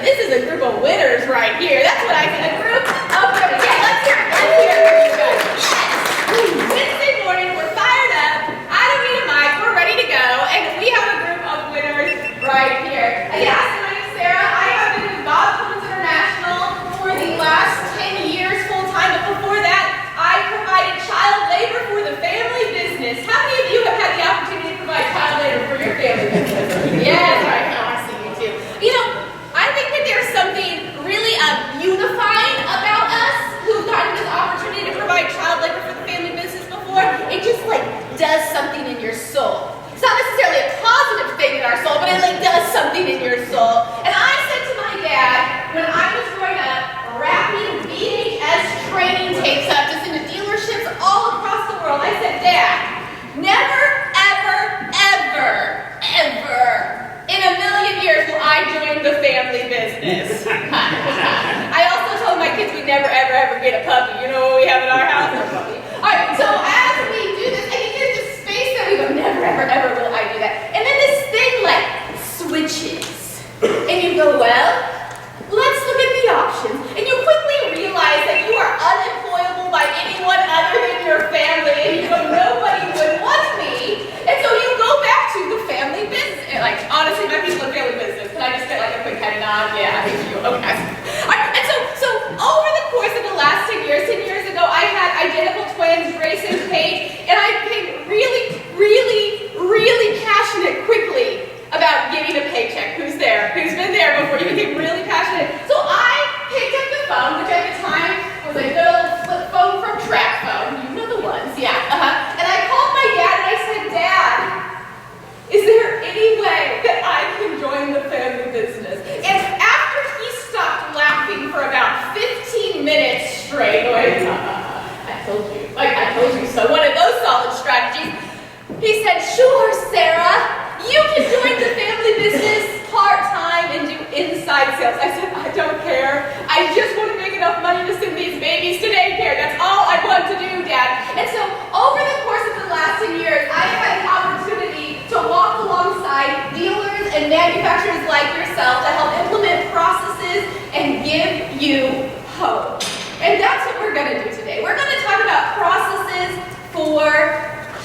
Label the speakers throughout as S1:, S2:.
S1: but this is a group of winners right here. That's what I said, a group of winners. Yeah, let's hear it for you guys. Yes! Wednesday morning, we're fired up. I don't need a mic, we're ready to go, and we have a group of winners right here. Yes, my name is Sara. I have been with Clements International for the last 10 years full-time, but before that, I provided child labor for the family business. How many of you have had the opportunity to provide child labor for your family business? Yes, right now I see you too. You know, I think that there's something really unifying about us who've gotten this opportunity to provide child labor for the family business before. It just like does something in your soul. It's not necessarily a positive thing in our soul, but it like does something in your soul. And I said to my dad when I was growing up, wrapping VHS training tapes up just into dealerships all across the world, I said, Dad, never, ever, ever, ever in a million years will I join the family business. I also told my kids we'd never, ever, ever get a puppy. You know what we have in our house? A puppy. All right, so as we do this, and here's the space that we go, never, ever, ever will I do that. And then this thing like switches. And you go, well, let's look at the options. And you quickly realize that you are unemployable by anyone other than your family. And you go, nobody would want me. And so you go back to the family business. And like, honestly, my people in family business. Can I just get like a quick head nod? Yeah, I hate you. Okay. All right, and so over the course of the last 10 years ago, I had identical twins, Grace and Kate, and I became really, really, really passionate quickly about getting a paycheck. Who's there? Who's been there before? You became really passionate. So I picked up the phone, which at the time was a good old flip phone from Track Phone. You know the ones, yeah. And I called my dad and I said, Dad, is there any way that I can join the family business? And after he stopped laughing for about 15 minutes straight, going, I told you so. One of those solid strategies. He said, sure, Sarah. You can join the family business part-time and do inside sales. I said, I don't care. I just want to make enough money to send these babies to daycare. That's all I want to do, Dad. And so over the course of the last 10 years, I've had the opportunity to walk alongside dealers and manufacturers like yourself to help implement processes and give you hope. And that's what we're going to do today. We're going to talk about processes for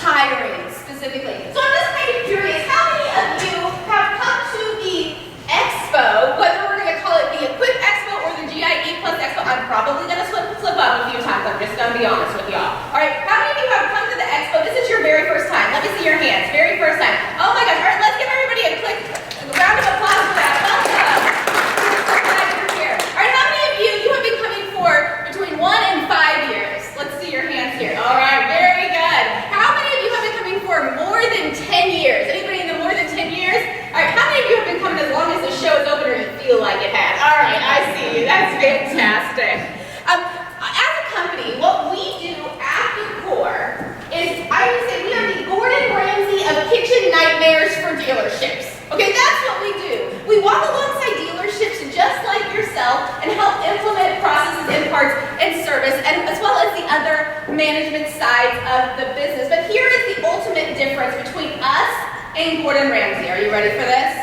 S1: hiring specifically. So I'm just kind of curious, how many of you have come to the Expo, whether we're going to call it the Equip Expo or the GIE Plus Expo? I'm probably going to slip up a few times. I'm just going to be honest with y'all. All right, how many of you have come to the Expo? This is your very first time. Let me see your hands. Very first time. Oh my gosh. All right, let's give everybody a quick round of applause for that. Welcome. So glad you're here. All right, how many of you have been coming for between 1 and 5 years? Let's see your hands here. All right, very good. How many of you have been coming for more than 10 years? Anybody in the more than 10 years? All right, how many of you have been coming as long as the show is open or you feel like it has? All right, I see you. That's fantastic. As a company, what we do at the core is, I would say we are the Gordon Ramsay of kitchen nightmares for dealerships. Okay, that's what we do. We walk alongside dealerships just like yourself and help implement processes and parts and service, and as well as the other management sides of the business. But here is the ultimate difference between us and Gordon Ramsay. Are you ready for this?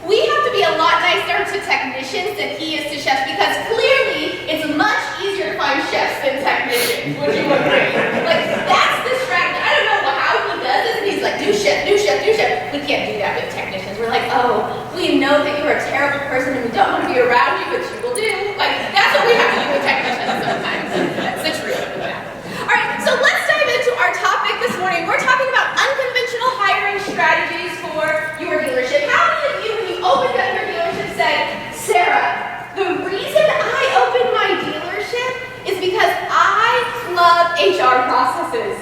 S1: We have to be a lot nicer to technicians than he is to chefs, because clearly it's much easier to find chefs than technicians. Would you agree? Like, that's the strategy. I don't know how he does it, and he's like, do chef, do chef, do chef. We can't do that with technicians. We're like, oh, we know that you're a terrible person and we don't want to be around you, but you will do. Like, that's what we have to do with technicians sometimes. That's the truth. All right, so let's dive into our topic this morning. We're talking about unconventional hiring strategies for your dealership. How many of you, when you opened up your dealership, said, Sarah, the reason I opened my dealership is because I love HR processes?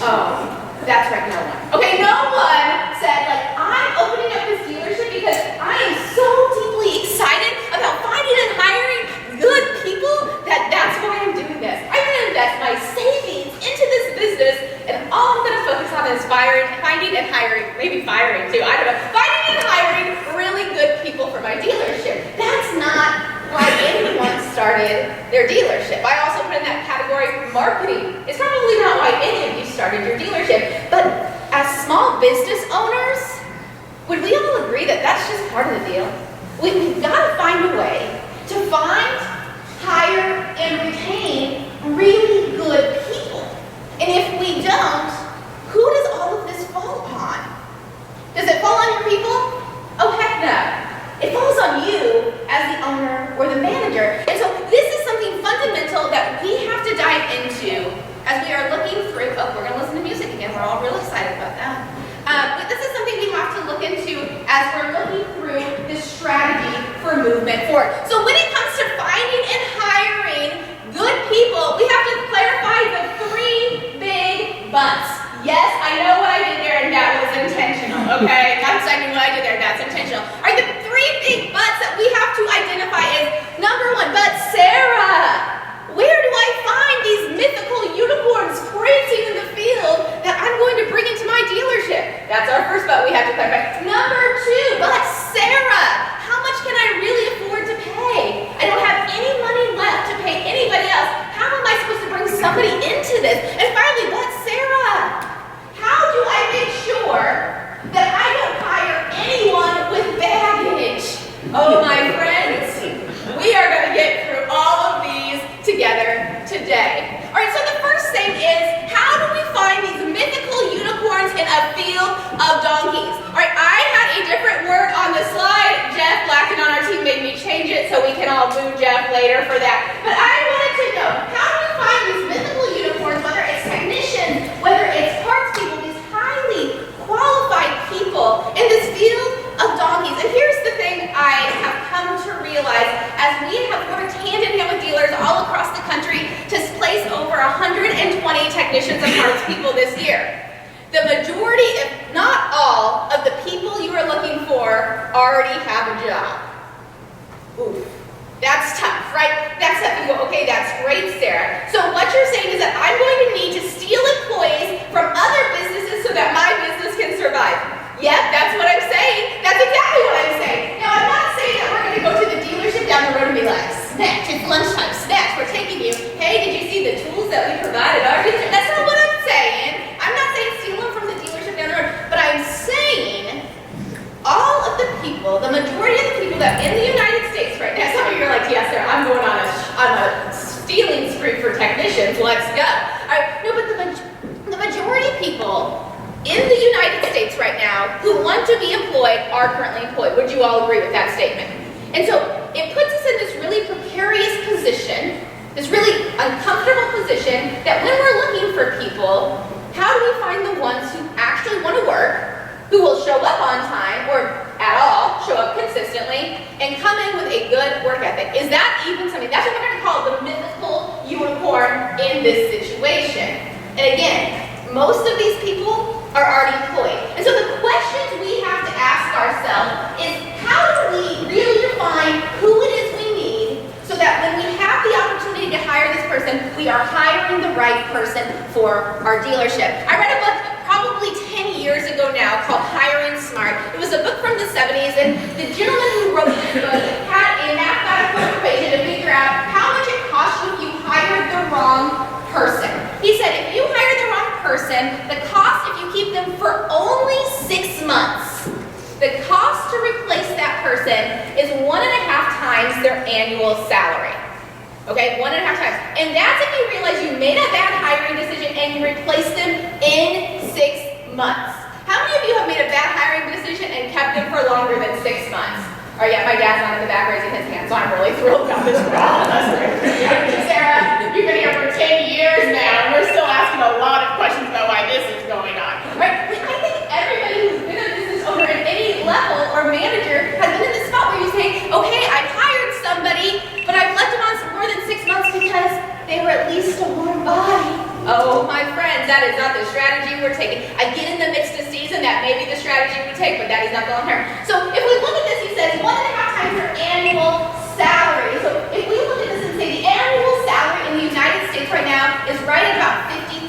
S1: Oh, that's right, no one. Okay, no one said, like, I'm opening up this dealership because I am so deeply excited about finding and hiring good people that's why I'm doing this. I'm going to invest my savings into this business, and all I'm going to focus on is finding and hiring, maybe firing too, I don't know, finding and hiring really good people for my dealership. That's not why anyone started their dealership. I also put in that category marketing. It's probably not why any of you started your dealership, but as small business owners, would we all agree that that's just part of the deal? we've got to find a way to find, hire, and retain really good people. And if we don't, who does all of this fall upon? Does it fall on your people? Oh, heck no. It falls on you as the owner or the manager. And so this is something fundamental that we have to dive into as we are looking through. Oh, we're going to listen to music again. We're all real excited about that. But this is something we have to look into as we're looking through this strategy for movement forward. So when it comes to finding and hiring good people, we have to clarify the three big buts. Yes, I know what I did there, and that was intentional, okay? Yes, I knew what I did there, that's intentional. All right, the three big buts that we have to identify is, number one, but Sarah, where do I find these mythical unicorns prancing in the field that I'm going to bring into my dealership? That's our first but we have to clarify. Number two, but Sarah, how much can I really afford to pay? I don't have any money left to pay anybody else. How am I supposed to bring somebody into this? And finally, but Sarah, how do I make sure that I don't hire anyone with baggage? Oh, my friends, we are going to get through all of these together today. All right, so the first thing is, how do we find these mythical unicorns in a field of donkeys? All right, I had a different word on the slide. Jeff Blackton on our team made me change it so we can all boo Jeff later for that. But I wanted to know, how do we find these mythical unicorns, whether it's technicians, whether it's parts people, these highly qualified people in this field of donkeys? And here's the thing I have come to realize as we have worked hand in hand with dealers all across the country to place over 120 technicians and parts people this year. The majority, if not all, of the people you are looking for already have a job. Oof. That's tough, right? That's tough. You go, okay, that's great, Sarah. So what you're saying is that I'm going to need to steal employees from other businesses so that my business can survive. Yep, that's what I'm saying. That's exactly what I'm saying. Now, I'm not saying that we're going to go to the dealership down the road and be like, snatch, it's lunchtime, snatch, we're taking you. Hey, did you see the tools that we provided our dealership? That's not what I'm saying. I'm not saying steal them from the dealership down the road, but I'm saying all of the people, the majority of the people that in the United States right now, some of you are like, yes, Sarah, I'm going on a stealing spree for technicians, let's go. All right, no, but the majority of people in the United States right now who want to be employed are currently employed. Would you all agree with that statement? And so it puts us in this really precarious position, this really uncomfortable position, that when we're looking for people, how do we find the ones who actually want to work, who will show up on time or at all, show up consistently, and come in with a good work ethic? Is that even something? That's what we're going to call the mythical unicorn in this situation. And again, most of these people are already employed. And so the questions we have to ask ourselves is, how do we really define who it is we need so that when we have the opportunity to hire this person, we are hiring the right person for our dealership? I read a book probably 10 years ago now called Hiring Smart. It was a book from the 70s, and the gentleman who wrote this book had a mathematical equation to figure out how much it costs you if you hired the wrong person. He said, if you hire the wrong person, the cost if you keep them for only 6 months, the cost to replace that person is 1.5 times their annual salary. Okay, 1.5 times. And that's if you realize you made a bad hiring decision and you replaced them in 6 months. How many of you have made a bad hiring decision and kept them for longer than 6 months? Oh yeah, my dad's not in the back raising his hand, so I'm really thrilled about this for all of us. Sarah, you've been here for 10 years now, and we're still asking a lot of questions about why this is going on. Right? I think everybody who's been a business owner at any level or manager has been in this spot where you say, okay, I've hired somebody, but I've left them on for more than 6 months because they were at least a warm body. Oh, my friends, that is not the strategy we're taking. I get in the midst of season, that may be the strategy we take, but that is not the long term. So if we look at this, he says 1.5 times your annual salary. So if we look at this and say the annual salary in the United States right now is right at about $50,000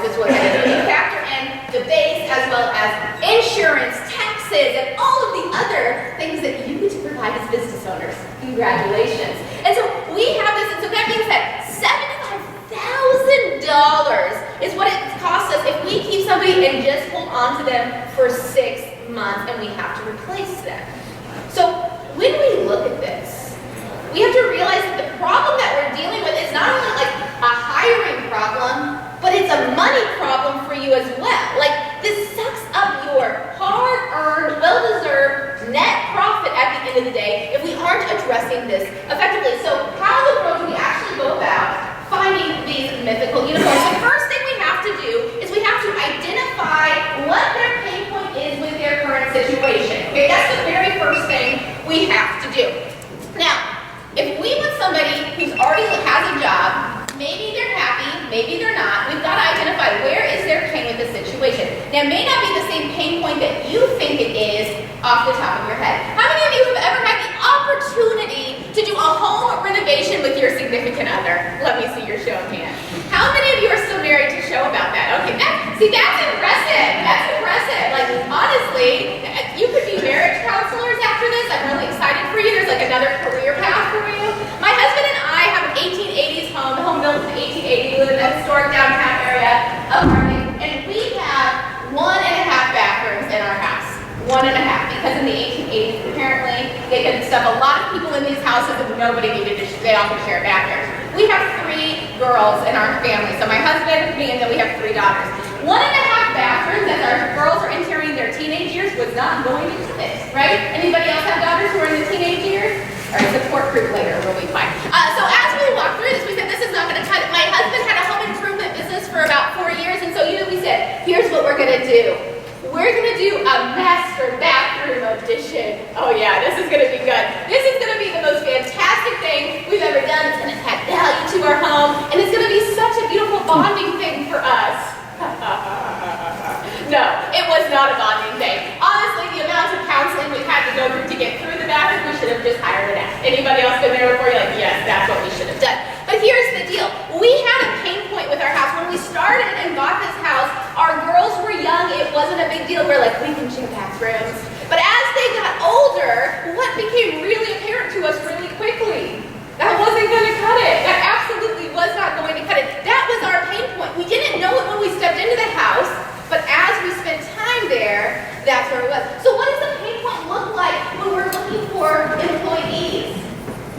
S1: is what it is. When you factor in the base as well as insurance, taxes, and all of the other things that you get to provide as business owners. Congratulations. And so we have this, and so that means that $75,000 is what it costs us if we keep somebody and just hold on to them for 6 months and we have to replace them. So when we look at this, we have to realize that the problem that we're dealing with is not only like a hiring problem, but it's a money problem for you as well. Like, this sucks up your hard-earned, well-deserved net profit at the end of the day if we aren't addressing this effectively. So how in the world do we actually go about finding these mythical unicorns? The first thing we have to do is we have to identify what their pain point is with their current situation. Okay, that's the very first thing we have to do. Now, if we want somebody who's already has a job, maybe they're happy, maybe they're not, we've got to identify where is their pain with the situation. Now, it may not be the same pain point that you think it is off the top of your head. How many of you have ever had the opportunity to do a home renovation with your significant other? Let me see your show of hands. How many of you are still married to show about that? Okay, that's impressive. That's impressive. Like, honestly, you could be marriage counselors after this. I'm really excited for you. There's like another career path for you. My husband and I have an 1880s home built in 1880. We live in a historic downtown area apartment, and we have 1.5 bathrooms in our house. 1.5, because in the 1880s, apparently, they could stuff a lot of people in these houses and nobody needed to, they all could share bathrooms. We have 3 girls in our family. So my husband, me, and then we have 3 daughters. 1.5 bathrooms as our girls are entering their teenage years was not going to cut it, right? Anybody else have daughters who are in the teenage years? All right, support group later, we'll be fine. So as we walked through this, we said, this is not going to cut it. My husband had a home improvement business for about 4 years, and so we said, here's what we're going to do. We're going to do a master bathroom addition. Oh yeah, this is going to be good. This is going to be the most fantastic thing we've ever done. It's going to add value to our home, and it's going to be such a beautiful bonding thing for us. No, it was not a bonding thing. Honestly, the amount of counseling we had to go through to get through the bathroom, we should have just hired an app. Anybody else been there before? You're like, yes, that's what we should have done. But here's the deal. We had a pain point with our house. When we started and got this house, our girls were young. It wasn't a big deal. We're like, we can share bathrooms. But as they got older, what became really apparent to us really quickly? That wasn't going to cut it. That absolutely was not going to cut it. That was our pain point. We didn't know it when we stepped into the house, but as we spent time there, that's where it was. So what does the pain point look like when we're looking for employees?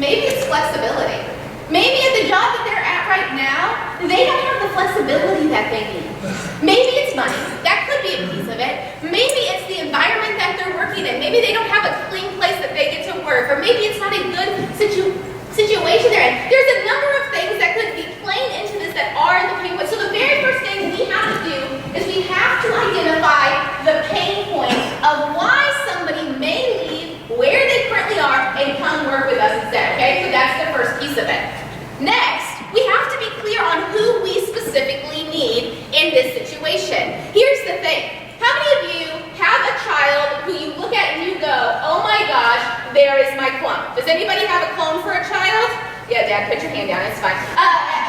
S1: Maybe it's flexibility. Maybe at the job that they're at right now, they don't have the flexibility that they need. Maybe it's money. That could be a piece of it. Maybe it's the environment that they're working in. Maybe they don't have a clean place that they get to work, or maybe it's not a good situation they're in. There's a number of things that could be playing into this that are the pain point. So the very first thing we have to do is we have to identify the pain point of why somebody may leave where they currently are and come work with us instead, okay? So that's the first piece of it. Next, we have to be clear on who we specifically need in this situation. Here's the thing. How many of you have a child who you look at and you go, oh my gosh, there is my clone? Does anybody have a clone for a child? Yeah, Dad, put your hand down, it's fine.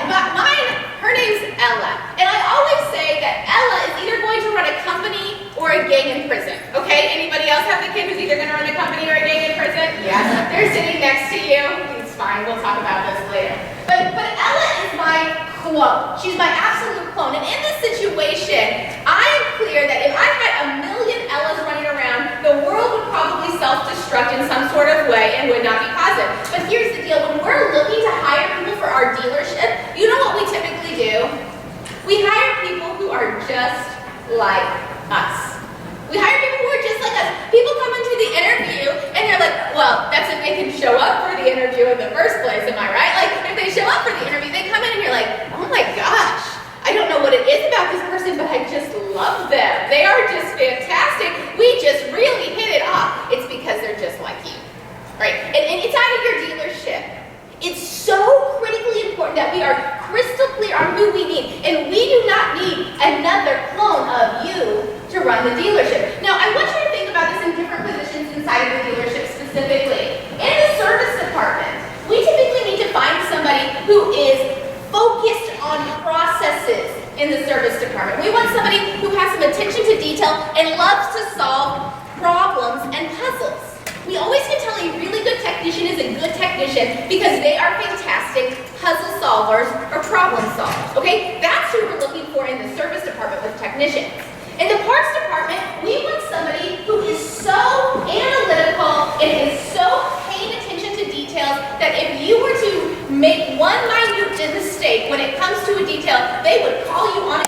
S1: Mine, her name's Ella. And I always say that Ella is either going to run a company or a gang in prison. Okay, anybody else have the kid who's either going to run a company or a gang in prison? Yes, they're sitting next to you. It's fine, we'll talk about this later. But Ella is my clone. She's my absolute clone. And in this situation, I am clear that if I had a million Ellas running around, the world would probably self-destruct in some sort of way and would not be positive. But here's the deal. When we're looking to hire people for our dealership, you know what we typically do? We hire people who are just like us. We hire people who are just like us. People come into the interview and they're like, well, that's if they can show up for the interview in the first place, am I right? Like, if they show up for the interview, they come in and you're like, oh my gosh, I don't know what it is about this person, but I just love them. They are just fantastic. We just really hit it off. It's because they're just like you, right? And it's out of your dealership. It's so critically important that we are crystal clear on who we need. And we do not need another clone of you to run the dealership. Now, I want you to think about this in different positions inside of the dealership specifically. In the service department, we typically need to find somebody who is focused on processes in the service department. We want somebody who has some attention to detail and loves to solve problems and puzzles. We always can tell a really good technician is a good technician because they are fantastic puzzle solvers or problem solvers, okay? That's who we're looking for in the service department with technicians. In the parts department, we want somebody who is so analytical and is so that if you were to make one minute mistake when it comes to a detail, they would call you on it